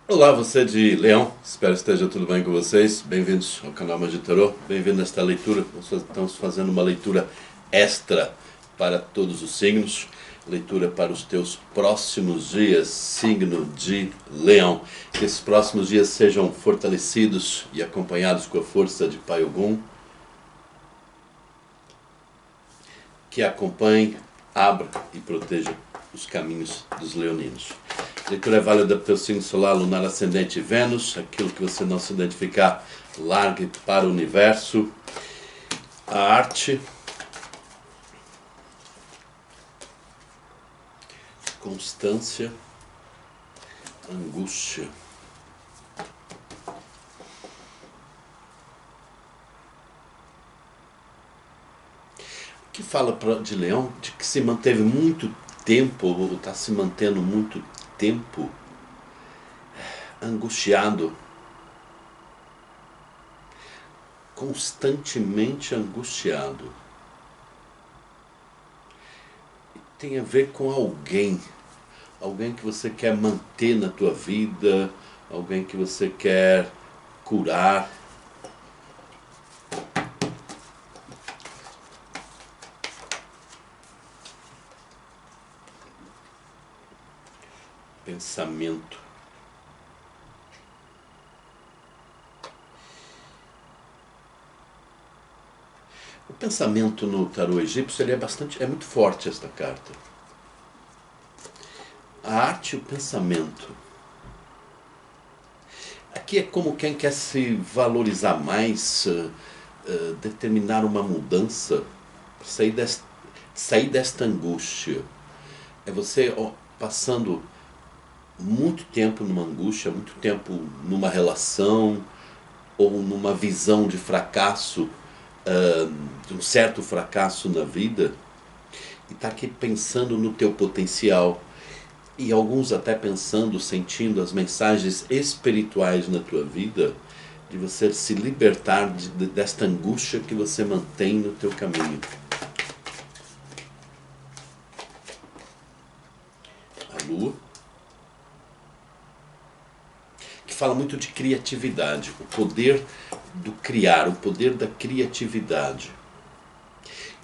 Olá, você de Leão, espero que esteja tudo bem com vocês. Bem-vindos ao canal Magia Tarô, bem-vindo a esta leitura. Nós estamos fazendo uma leitura extra para todos os signos, leitura para os teus próximos dias, signo de Leão. Que esses próximos dias sejam fortalecidos e acompanhados com a força de Pai Ogum, que acompanhe, abra e proteja os caminhos dos leoninos. A leitura é válida para o teu signo solar, lunar, ascendente e Vênus. Aquilo que você não se identificar, largue para o universo. A arte, constância, angústia. Que fala de Leão de que se manteve muito tempo, ou está se mantendo muito tempo, angustiado, constantemente angustiado. Tem a ver com alguém que você quer manter na tua vida, alguém que você quer curar. Pensamento. O pensamento no tarô egípcio ele é muito forte esta carta. A arte e o pensamento. Aqui é como quem quer se valorizar mais, determinar uma mudança, sair desta angústia. É você passando muito tempo numa angústia, muito tempo numa relação ou numa visão de fracasso, de um certo fracasso na vida, e está aqui pensando no teu potencial, e alguns até pensando, sentindo as mensagens espirituais na tua vida, de você se libertar desta angústia que você mantém no teu caminho. A lua, que fala muito de criatividade, o poder do criar, o poder da criatividade.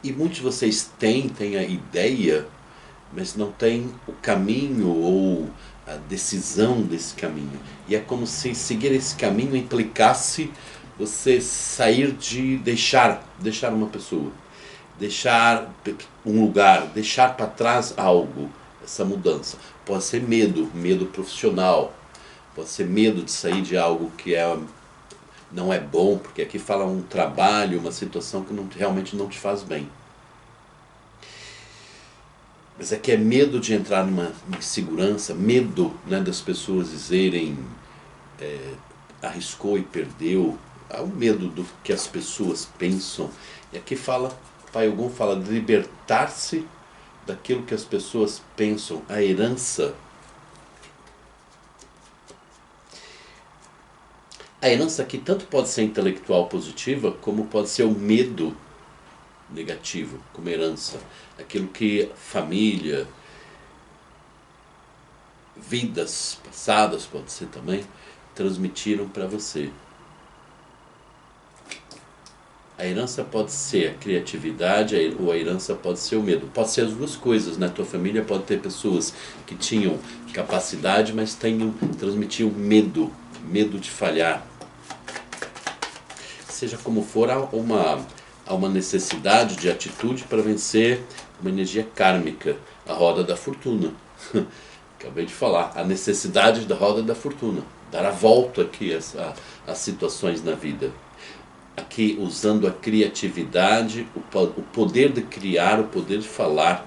E muitos de vocês têm a ideia, mas não têm o caminho ou a decisão desse caminho. E é como se seguir esse caminho implicasse você sair de deixar uma pessoa, deixar um lugar, deixar para trás algo, essa mudança. Pode ser medo profissional, pode ser medo de sair de algo que não é bom, porque aqui fala um trabalho, uma situação que realmente não te faz bem. Mas aqui é medo de entrar numa insegurança, medo, né, das pessoas dizerem arriscou e perdeu. Há um medo do que as pessoas pensam. E aqui fala, Pai Ogum fala de libertar-se daquilo que as pessoas pensam, a herança. A herança aqui tanto pode ser intelectual positiva, como pode ser o medo negativo, como herança. Aquilo que família, vidas passadas, pode ser também, transmitiram para você. A herança pode ser a criatividade, ou a herança pode ser o medo. Pode ser as duas coisas, né? Tua família pode ter pessoas que tinham capacidade, mas transmitiam medo de falhar. Seja como for, há uma necessidade de atitude para vencer uma energia kármica, a roda da fortuna. Acabei de falar, a necessidade da roda da fortuna, dar a volta aqui às situações na vida. Aqui usando a criatividade, o poder de criar, o poder de falar.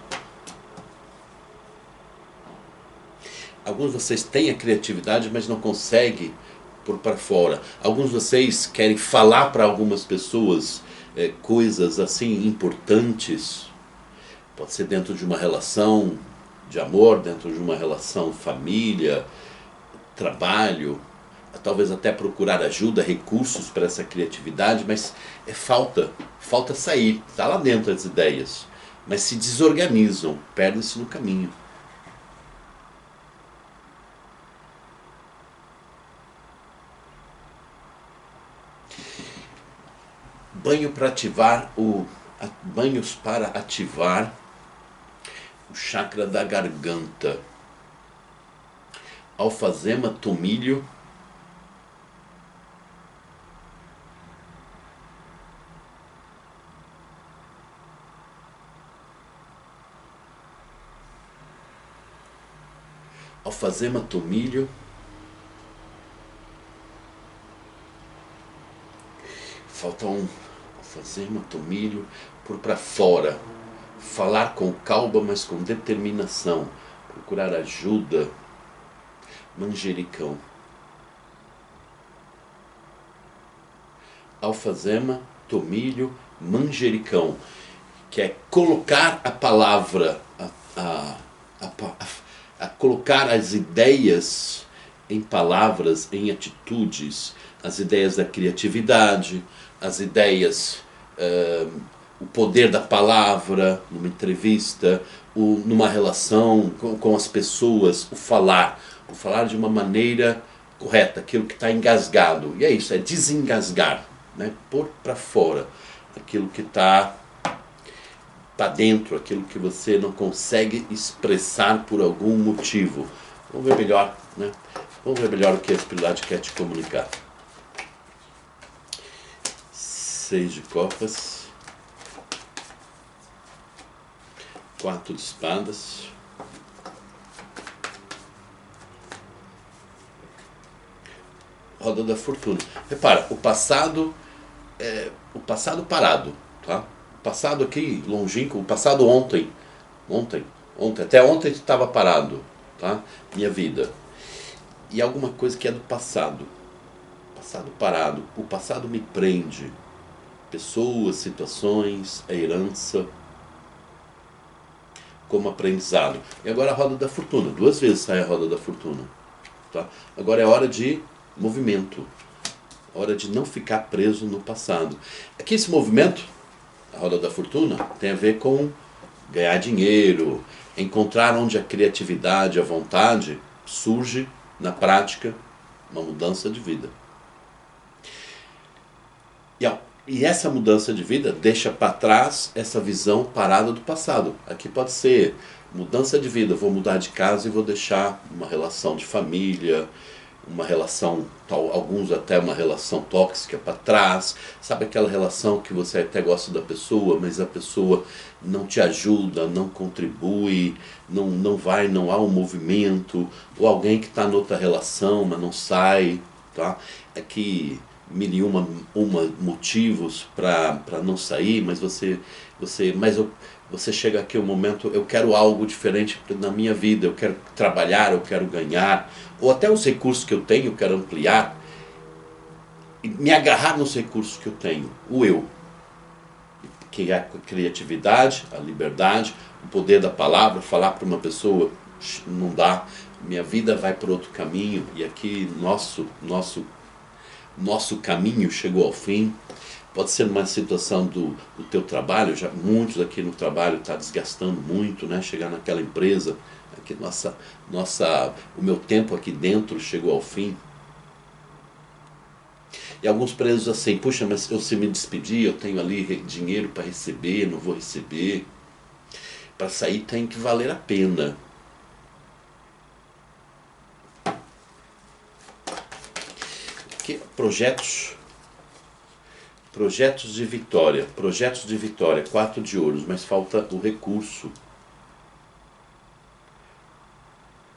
Alguns de vocês têm a criatividade, mas não conseguem pôr para fora. Alguns de vocês querem falar para algumas pessoas coisas assim importantes. Pode ser dentro de uma relação de amor, dentro de uma relação família, trabalho, talvez até procurar ajuda, recursos para essa criatividade, mas falta sair, está lá dentro as ideias, mas se desorganizam, perdem-se no caminho. Banhos para ativar o chakra da garganta. Alfazema, tomilho. Alfazema, tomilho. Falta um. Alfazema, tomilho. Por para fora. Falar com calma, mas com determinação. Procurar ajuda. Manjericão. Alfazema, tomilho, manjericão. Que é colocar a palavra, a colocar as ideias em palavras, em atitudes, as ideias da criatividade, as ideias, o poder da palavra numa entrevista, numa relação com as pessoas, o falar de uma maneira correta, aquilo que está engasgado. E é isso, é desengasgar, né? Pôr para fora aquilo que está dentro, aquilo que você não consegue expressar por algum motivo. Vamos ver melhor, né? Vamos ver melhor o que a espiritualidade quer te comunicar. 6 de copas. 4 de espadas. Roda da fortuna. Repara, o passado parado, tá? O passado aqui, longínquo, o passado ontem, até ontem estava parado, tá? Minha vida. E alguma coisa que é do passado parado. O passado me prende. Pessoas, situações, a herança, como aprendizado. E agora a roda da fortuna. 2 vezes sai a roda da fortuna, tá? Agora é hora de movimento. Hora de não ficar preso no passado. Aqui esse movimento, a roda da fortuna, tem a ver com ganhar dinheiro, encontrar onde a criatividade, a vontade surge na prática, uma mudança de vida. E essa mudança de vida deixa para trás essa visão parada do passado. Aqui pode ser mudança de vida, vou mudar de casa e vou deixar uma relação de família, uma relação, alguns até uma relação tóxica para trás. Sabe aquela relação que você até gosta da pessoa, mas a pessoa não te ajuda, não contribui, não há um movimento, ou alguém que está noutra relação, mas não sai, tá? Aqui 1001 motivos para não sair, mas você chega aqui um momento, eu quero algo diferente na minha vida, eu quero trabalhar, eu quero ganhar, ou até os recursos que eu tenho, eu quero ampliar, e me agarrar nos recursos que eu tenho, o eu, que é a criatividade, a liberdade, o poder da palavra, falar para uma pessoa, não dá, minha vida vai por outro caminho, e aqui nosso caminho chegou ao fim. Pode ser uma situação do teu trabalho, já muitos aqui no trabalho está desgastando muito, né? Chegar naquela empresa, aqui o meu tempo aqui dentro chegou ao fim. E alguns presos assim, puxa, mas se me despedir, eu tenho ali dinheiro para receber, não vou receber. Para sair tem que valer a pena. Aqui, projetos de vitória, 4 de ouros, mas falta o recurso.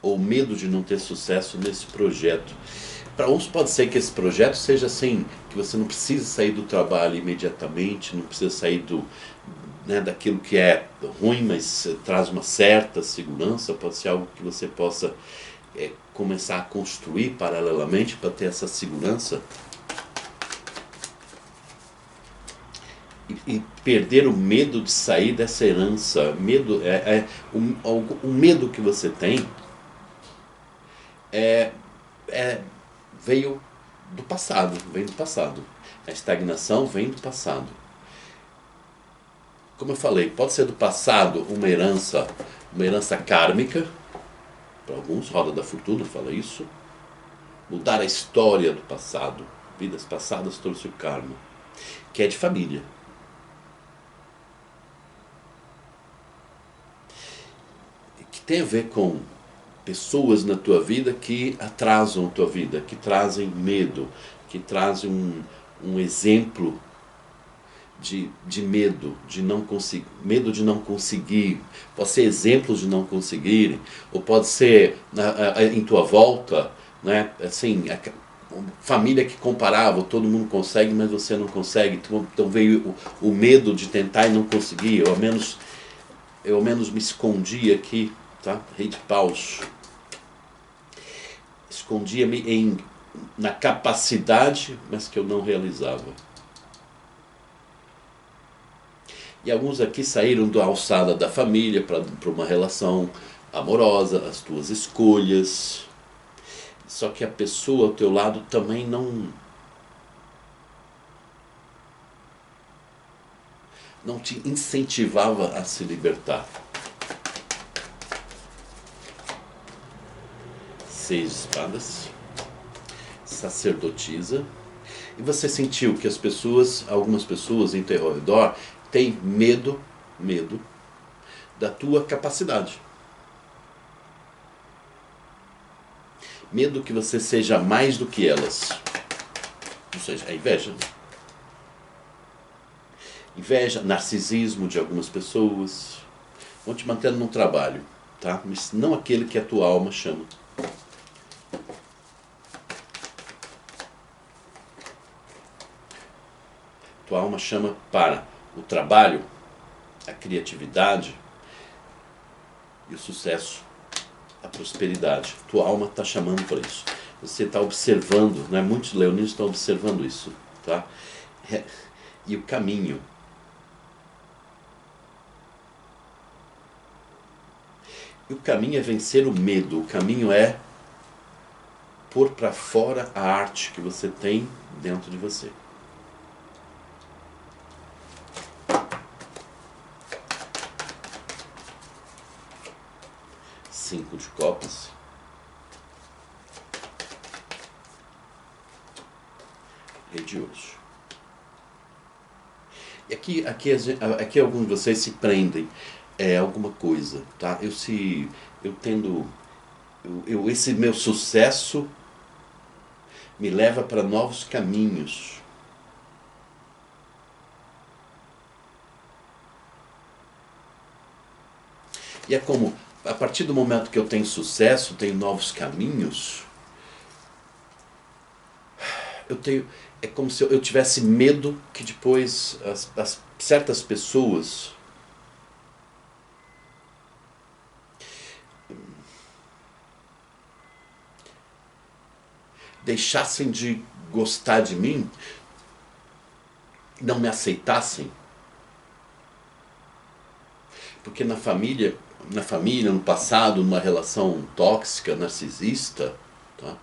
Ou medo de não ter sucesso nesse projeto. Para uns pode ser que esse projeto seja assim, que você não precisa sair do trabalho imediatamente, não precisa sair daquilo que é ruim, mas traz uma certa segurança, pode ser algo que você possa começar a construir paralelamente para ter essa segurança. E perder o medo de sair dessa herança. O medo que você tem veio do passado, A estagnação vem do passado. Como eu falei, pode ser do passado uma herança kármica, para alguns, Roda da Fortuna fala isso. Mudar a história do passado, Vidas passadas trouxe o karma, que é de família. Que tem a ver com pessoas na tua vida que atrasam a tua vida, que trazem medo, que trazem um exemplo de medo, medo de não conseguir. Pode ser exemplos de não conseguirem, ou pode ser em tua volta, né? Assim, família que comparava, todo mundo consegue, mas você não consegue. Então veio o medo de tentar e não conseguir. Eu ao menos me escondi aqui, tá? Rei de paus. Escondia-me na capacidade, mas que eu não realizava. E alguns aqui saíram da alçada da família para uma relação amorosa, as tuas escolhas. Só que a pessoa ao teu lado também não te incentivava a se libertar. 6 de espadas, sacerdotisa. E você sentiu que algumas pessoas em teu redor têm medo da tua capacidade. Medo que você seja mais do que elas. Ou seja, a inveja. Inveja, narcisismo de algumas pessoas. Vão te mantendo no trabalho, tá? Mas não aquele que a tua alma chama. Tua alma chama para o trabalho, a criatividade e o sucesso, a prosperidade. Tua alma está chamando para isso. Você está observando, né? Muitos leoninos estão observando isso, tá? E o caminho. E o caminho é vencer o medo. O caminho é pôr para fora a arte que você tem dentro de você. Cinco de copas. Rei de ouros. E aqui alguns de vocês se prendem alguma coisa, tá? Esse meu sucesso me leva para novos caminhos. E é como, a partir do momento que eu tenho sucesso, tenho novos caminhos, é como se eu tivesse medo que depois certas pessoas deixassem de gostar de mim, não me aceitassem. Porque na família, no passado, numa relação tóxica, narcisista, tá?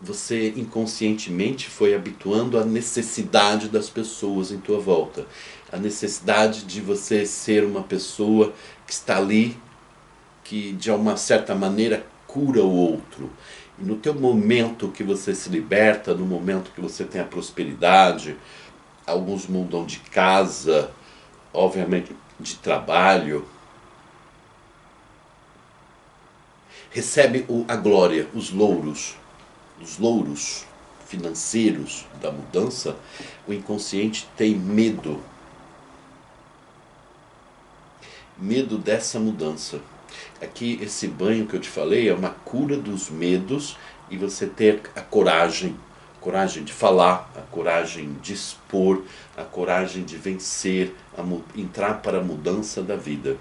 Você inconscientemente foi habituando à necessidade das pessoas em tua volta. A necessidade de você ser uma pessoa que está ali, que de uma certa maneira cura o outro. E no teu momento que você se liberta, no momento que você tem a prosperidade, alguns mudam de casa, obviamente de trabalho, recebem a glória, os louros financeiros da mudança. O inconsciente tem medo dessa mudança. Aqui esse banho que eu te falei é uma cura dos medos, e você ter a coragem de falar, a coragem de expor, a coragem de vencer, entrar para a mudança da vida.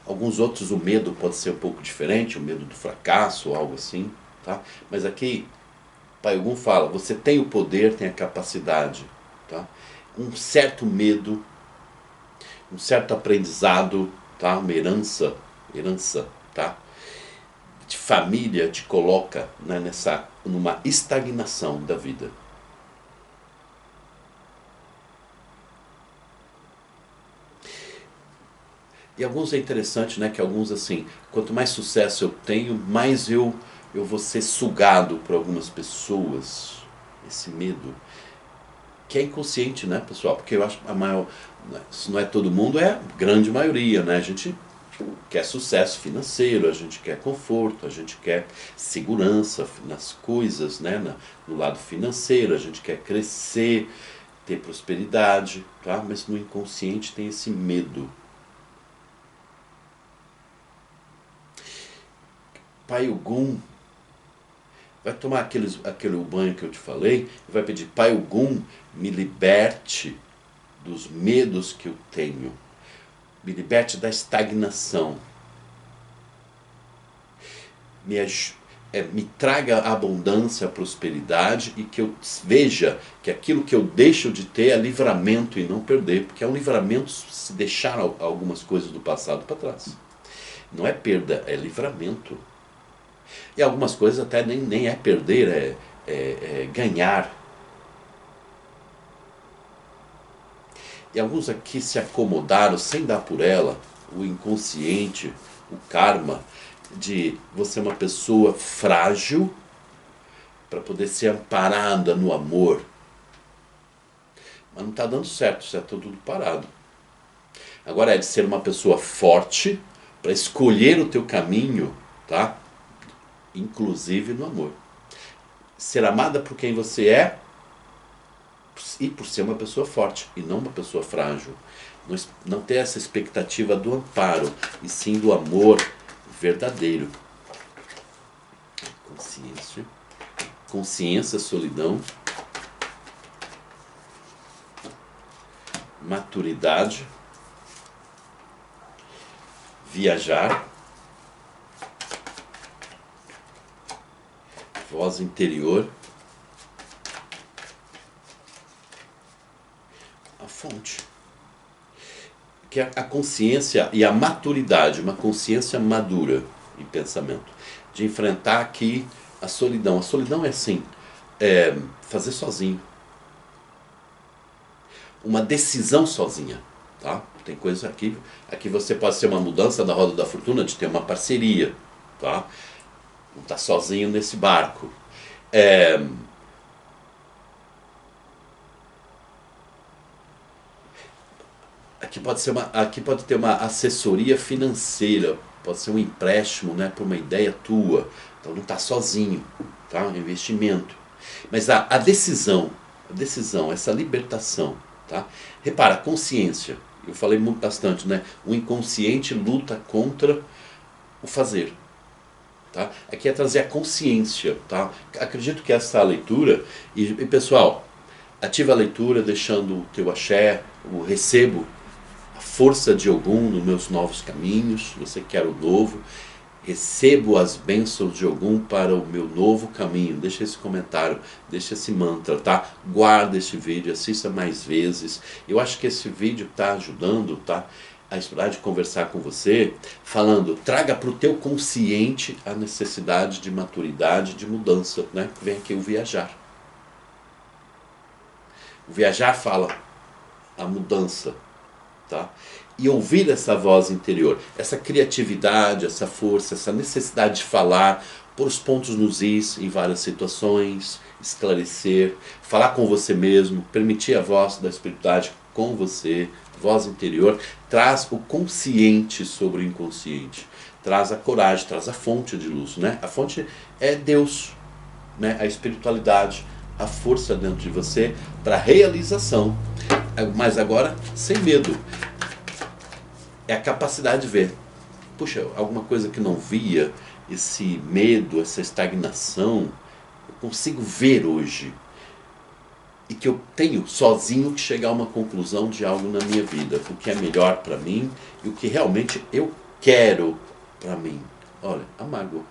Alguns outros o medo pode ser um pouco diferente, o medo do fracasso ou algo assim, tá? Mas aqui Pai Ogum fala, você tem o poder, tem a capacidade, tá? Um certo medo, um certo aprendizado, tá? Uma herança, tá? De família te coloca, né, numa estagnação da vida. E alguns é interessante, né, que alguns assim, quanto mais sucesso eu tenho, mais eu vou ser sugado por algumas pessoas. esse medo, que é inconsciente, né, pessoal? Porque eu acho a maior, se não é todo mundo, é a grande maioria, né? A gente quer sucesso financeiro, a gente quer conforto, a gente quer segurança nas coisas, né? No lado financeiro, a gente quer crescer, ter prosperidade, tá? Mas no inconsciente tem esse medo. Pai Ogum vai tomar aquele banho que eu te falei e vai pedir: Pai Ogum, me liberte dos medos que eu tenho, me liberte da estagnação, me traga a abundância, a prosperidade, e que eu veja que aquilo que eu deixo de ter é livramento e não perder, porque é um livramento se deixar algumas coisas do passado para trás. Não é perda, é livramento. E algumas coisas até nem é perder, é ganhar. E alguns aqui se acomodaram sem dar por ela, o inconsciente, o karma, de você ser uma pessoa frágil para poder ser amparada no amor. Mas não está dando certo, isso está tudo parado. Agora é de ser uma pessoa forte para escolher o teu caminho, tá? Inclusive no amor. Ser amada por quem você é e por ser uma pessoa forte e não uma pessoa frágil. Não ter essa expectativa do amparo, e sim do amor verdadeiro. Consciência, solidão, maturidade, viajar, voz interior, a fonte. Que é a consciência e a maturidade, uma consciência madura em pensamento, de enfrentar aqui a solidão. A solidão é assim, fazer sozinho. Uma decisão sozinha, tá? Tem coisas aqui você pode ser uma mudança da roda da fortuna, de ter uma parceria, tá? Não está sozinho nesse barco. Aqui pode ter uma assessoria financeira, pode ser um empréstimo, né, por uma ideia tua. Então não está sozinho, tá? Um investimento. Mas a decisão, essa libertação, tá? Repara, a consciência, eu falei bastante, né? O inconsciente luta contra o fazer. Tá? Aqui é trazer a consciência, tá? Acredito que essa leitura, e pessoal, ativa a leitura deixando o teu axé, o recebo a força de Ogum nos meus novos caminhos. Você quer o novo, recebo as bênçãos de Ogum para o meu novo caminho. Deixa esse comentário, deixa esse mantra, tá? Guarda esse vídeo, assista mais vezes. Eu acho que esse vídeo está ajudando, tá? A inspirar de conversar com você, falando: traga para o teu consciente a necessidade de maturidade, de mudança, né? Vem aqui o viajar. O viajar fala a mudança, tá? E ouvir essa voz interior, essa criatividade, essa força, essa necessidade de falar, pôr os pontos nos is em várias situações, esclarecer, falar com você mesmo, permitir a voz da espiritualidade com você, voz interior, traz o consciente sobre o inconsciente, traz a coragem, traz a fonte de luz, né? A fonte é Deus, né? A espiritualidade, a força dentro de você para realização, mas agora sem medo. É a capacidade de ver. Puxa, alguma coisa que não via, esse medo, essa estagnação, eu consigo ver hoje. E que eu tenho sozinho que chegar a uma conclusão de algo na minha vida, o que é melhor para mim e o que realmente eu quero para mim. Olha, a mágoa.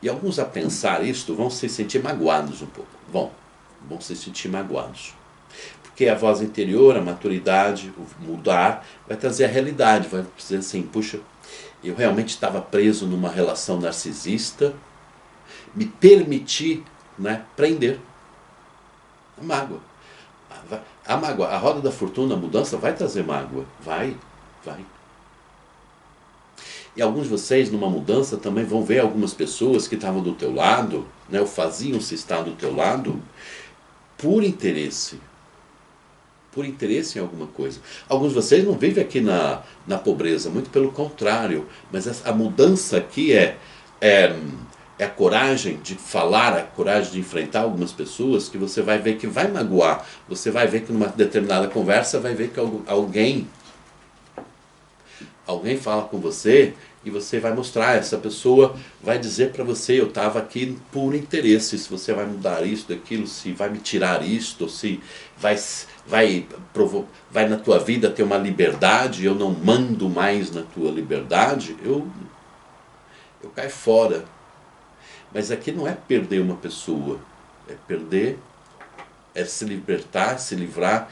E alguns a pensar isto vão se sentir magoados um pouco. Vão se sentir magoados. Porque a voz interior, a maturidade, o mudar, vai trazer a realidade, vai dizer assim: puxa, eu realmente estava preso numa relação narcisista, me permiti, né, prender. A mágoa. A mágoa, a roda da fortuna, a mudança vai trazer mágoa. Vai. E alguns de vocês, numa mudança, também vão ver algumas pessoas que estavam do teu lado, né, ou faziam-se estar do teu lado, por interesse. Por interesse em alguma coisa. Alguns de vocês não vivem aqui na pobreza, muito pelo contrário. Mas a mudança aqui é a coragem de falar, a coragem de enfrentar algumas pessoas que você vai ver que vai magoar. Você vai ver que numa determinada conversa vai ver que alguém fala com você e você vai mostrar, essa pessoa vai dizer para você, eu estava aqui por interesse, se você vai mudar isso, daquilo, se vai me tirar isto, se vai na tua vida ter uma liberdade, eu não mando mais na tua liberdade, eu caio fora. Mas aqui não é perder uma pessoa, é se libertar, se livrar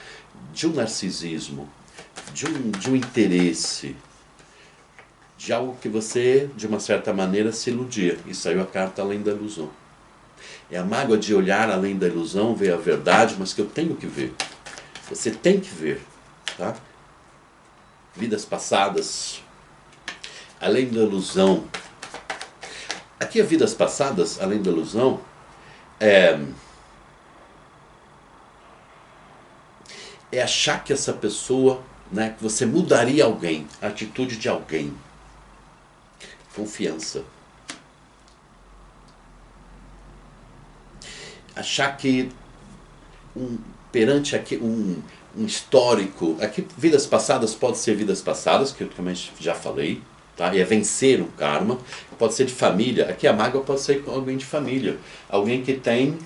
de um narcisismo, de um interesse, de algo que você, de uma certa maneira, se iludia. E saiu a carta além da ilusão. É a mágoa de olhar além da ilusão, ver a verdade, mas que eu tenho que ver. Você tem que ver, tá? Vidas passadas, além da ilusão. Aqui, vidas passadas, além da ilusão, é achar que essa pessoa, né, que você mudaria alguém, a atitude de alguém. Confiança. Achar que perante aqui um histórico, aqui vidas passadas pode ser vidas passadas, que eu também já falei, tá? E é vencer um karma, pode ser de família, aqui a mágoa pode ser alguém de família, alguém que tem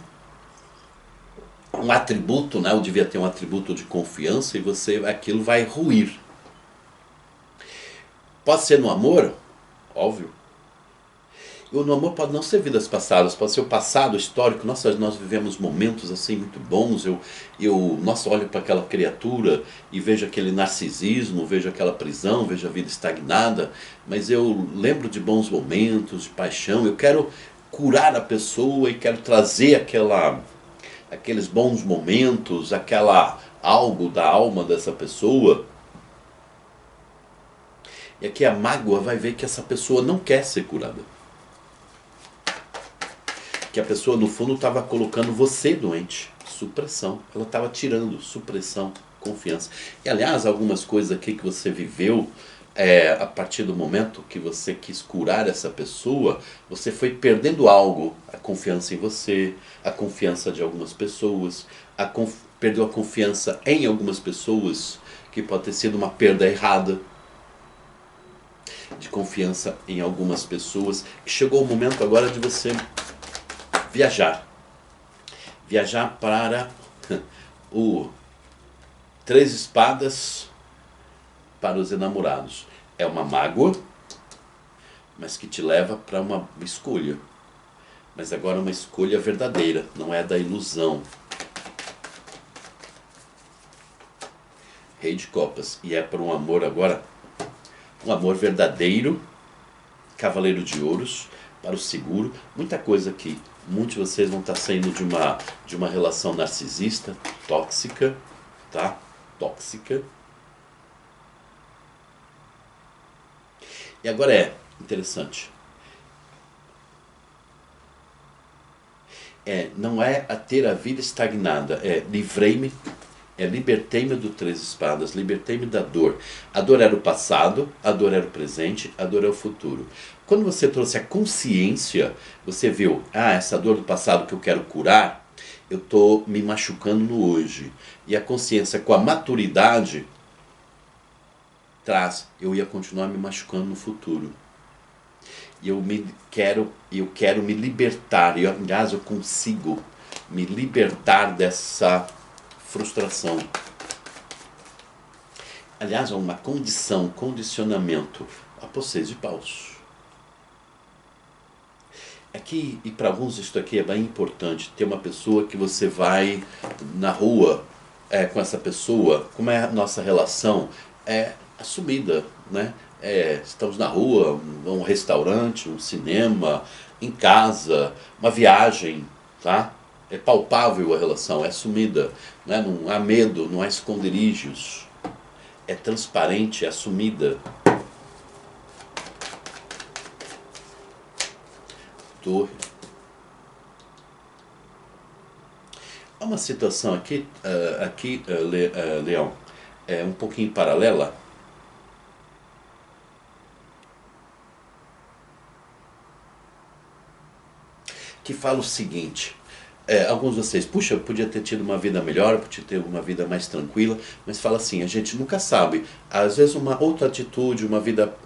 um atributo, né? Ou devia ter um atributo de confiança e aquilo vai ruir. Pode ser no amor, óbvio. E no amor pode não ser vidas passadas, pode ser o passado histórico. Nós vivemos momentos assim muito bons. Nossa, olho para aquela criatura e vejo aquele narcisismo, vejo aquela prisão, vejo a vida estagnada. Mas eu lembro de bons momentos, de paixão. Eu quero curar a pessoa e quero trazer aqueles bons momentos, algo da alma dessa pessoa. E aqui a mágoa vai ver que essa pessoa não quer ser curada. Que a pessoa no fundo estava colocando você doente. Supressão. Ela estava tirando supressão, confiança. E aliás, algumas coisas aqui que você viveu, a partir do momento que você quis curar essa pessoa, você foi perdendo algo. A confiança em você, a confiança de algumas pessoas, perdeu a confiança em algumas pessoas, que pode ter sido uma perda errada de confiança em algumas pessoas. Chegou o momento agora de você viajar para o Três Espadas para os enamorados. É uma mágoa, mas que te leva para uma escolha. Mas agora uma escolha verdadeira, não é da ilusão. Rei de Copas. E é para um amor agora, um amor verdadeiro, Cavaleiro de Ouros, para o seguro. Muita coisa aqui. Muitos de vocês vão estar saindo de uma relação narcisista, tóxica, tá? Tóxica. E agora interessante. Não é a ter a vida estagnada, livrei-me, libertei-me do Três Espadas, libertei-me da dor. A dor era o passado, a dor era o presente, a dor é o futuro. Quando você trouxe a consciência, você viu, essa dor do passado que eu quero curar, eu estou me machucando no hoje. E a consciência com a maturidade traz, eu ia continuar me machucando no futuro. E eu quero me libertar, e aliás eu consigo me libertar dessa frustração. Aliás, é uma condição, condicionamento, a seis de paus. Aqui, e para alguns isso aqui é bem importante, ter uma pessoa que você vai na rua com essa pessoa, como é a nossa relação, assumida, né? Estamos na rua, um restaurante, um cinema, em casa, uma viagem, tá? É palpável a relação, é assumida, né? Não há medo, não há esconderijos, é transparente, é assumida. Torre. Há uma situação aqui, Leão, um pouquinho paralela, que fala o seguinte: alguns de vocês, puxa, eu podia ter tido uma vida melhor, podia ter uma vida mais tranquila, mas fala assim, a gente nunca sabe. Às vezes uma outra atitude, uma vida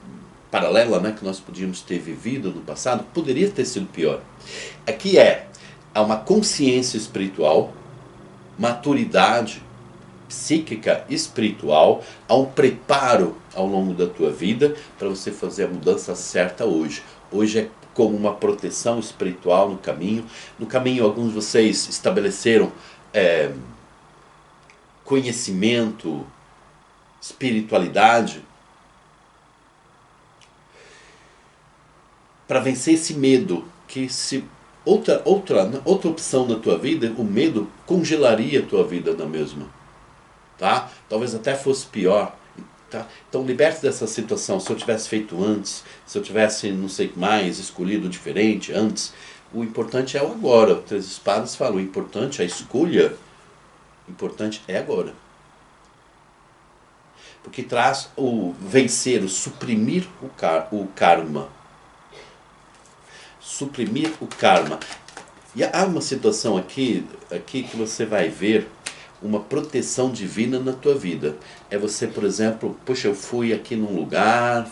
paralela, né, que nós podíamos ter vivido no passado, poderia ter sido pior. Aqui há uma consciência espiritual, maturidade psíquica, espiritual, há um preparo ao longo da tua vida para você fazer a mudança certa hoje. Hoje é como uma proteção espiritual no caminho. No caminho, alguns de vocês estabeleceram conhecimento, espiritualidade, para vencer esse medo, que se outra opção na tua vida, o medo congelaria a tua vida na mesma. Tá? Talvez até fosse pior. Tá? Então liberte dessa situação. Se eu tivesse feito antes, se eu tivesse não sei mais, escolhido diferente antes, o importante é o agora. O Três Espadas fala, o importante, a escolha, o importante é agora. Porque traz o vencer, o suprimir o karma. Suprimir o karma. E há uma situação aqui que você vai ver uma proteção divina na tua vida. É você, por exemplo, poxa, eu fui aqui num lugar,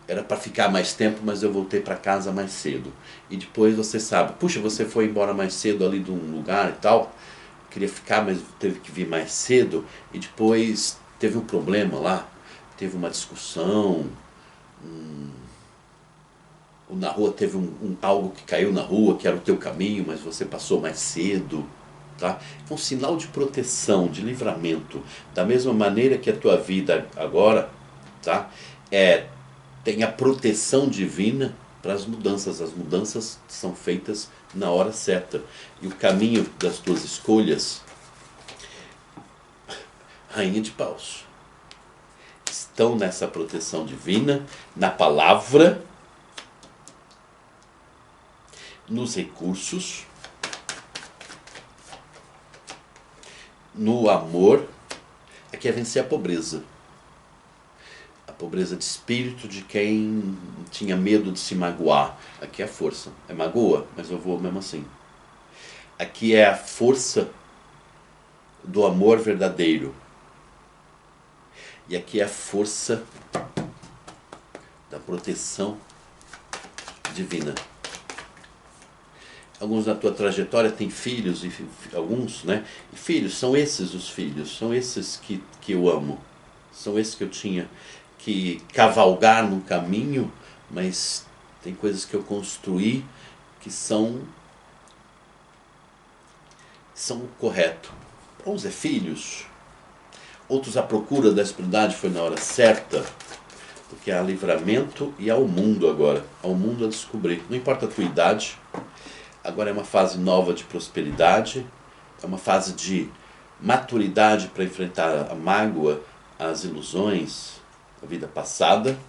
era para ficar mais tempo, mas eu voltei para casa mais cedo. E depois você sabe, puxa, você foi embora mais cedo ali de um lugar e tal, queria ficar, mas teve que vir mais cedo, e depois teve um problema lá, teve uma discussão, ou na rua teve algo que caiu na rua, que era o teu caminho, mas você passou mais cedo. Tá? É um sinal de proteção, de livramento. Da mesma maneira que a tua vida agora, tá? Tem a proteção divina para as mudanças. As mudanças são feitas na hora certa. E o caminho das tuas escolhas, Rainha de Paus, estão nessa proteção divina, na palavra, nos recursos, no amor. Aqui é vencer a pobreza. A pobreza de espírito de quem tinha medo de se magoar. Aqui é a força. É magoa, mas eu vou mesmo assim. Aqui é a força do amor verdadeiro. E aqui é a força da proteção divina. Alguns na tua trajetória têm filhos, e alguns, né? E filhos, são esses os filhos, são esses que eu amo. São esses que eu tinha que cavalgar no caminho, mas tem coisas que eu construí que são o correto. Uns é filhos, outros a procura da espiritualidade foi na hora certa, porque há livramento e há o mundo agora. Há o mundo a descobrir. Não importa a tua idade. Agora é uma fase nova de prosperidade, é uma fase de maturidade para enfrentar a mágoa, as ilusões, a vida passada.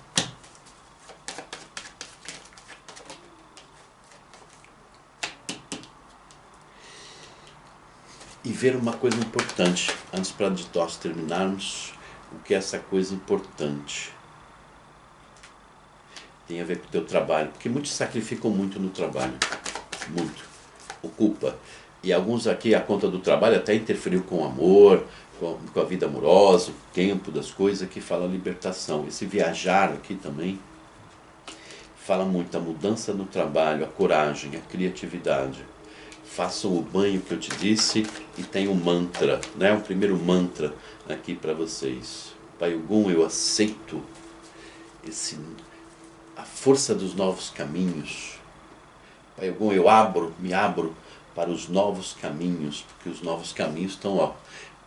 E ver uma coisa importante, antes de nós terminarmos, o que é essa coisa importante. Tem a ver com o teu trabalho, porque muitos sacrificam muito no trabalho. Muito. Ocupa. E alguns aqui, a conta do trabalho até interferiu com o amor, com a vida amorosa, o tempo das coisas, que fala libertação. Esse viajar aqui também fala muito a mudança no trabalho, a coragem, a criatividade. Façam o banho que eu te disse e tem um mantra, né? Um primeiro mantra aqui para vocês. Pai Ogum, eu aceito a força dos novos caminhos. Pai Ogum, eu me abro para os novos caminhos, porque os novos caminhos estão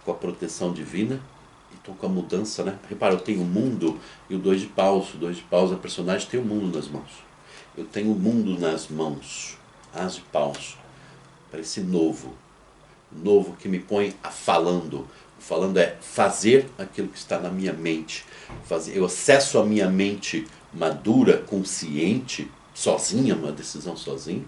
com a proteção divina e estão com a mudança, né? Repara, eu tenho o mundo e o Dois de Paus. O Dois de Paus, a personagem, tem o mundo nas mãos. Eu tenho o mundo nas mãos. As de Paus. Parece novo. Novo que me põe a falando. O falando é fazer aquilo que está na minha mente. Eu acesso a minha mente madura, consciente, sozinha, uma decisão sozinha,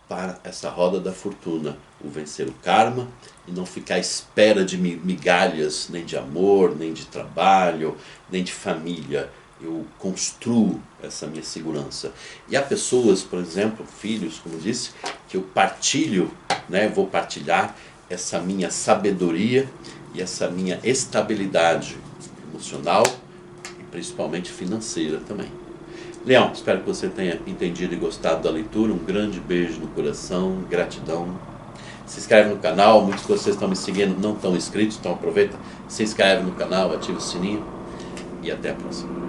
para essa roda da fortuna, o vencer o karma e não ficar à espera de migalhas, nem de amor, nem de trabalho, nem de família. Eu construo essa minha segurança. E há pessoas, por exemplo, filhos, como disse, que eu partilho, né, vou partilhar essa minha sabedoria e essa minha estabilidade emocional e principalmente financeira também. Leão, espero que você tenha entendido e gostado da leitura. Um grande beijo no coração, gratidão. Se inscreve no canal, muitos de vocês estão me seguindo, não estão inscritos, então aproveita, se inscreve no canal, ativa o sininho e até a próxima.